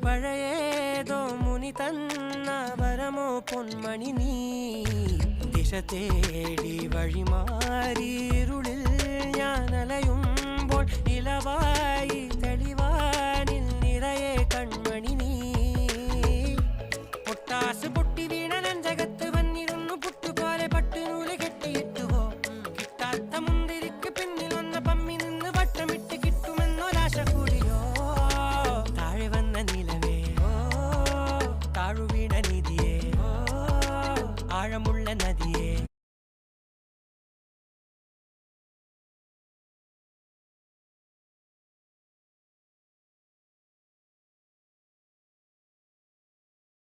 പഴയേതോ മുനി തന്ന വരമോ പൊന്മണി നീ ദിശ തേടി വഴിമാറിയിരുളിൽ ഞാൻ അലയുമ്പോൾ നിലവായി തെളിവാനിൽ നിറയെ കൺമണി നീ പൊട്ടാസ് പൊട്ടി വീണ നെഞ്ചകത്ത്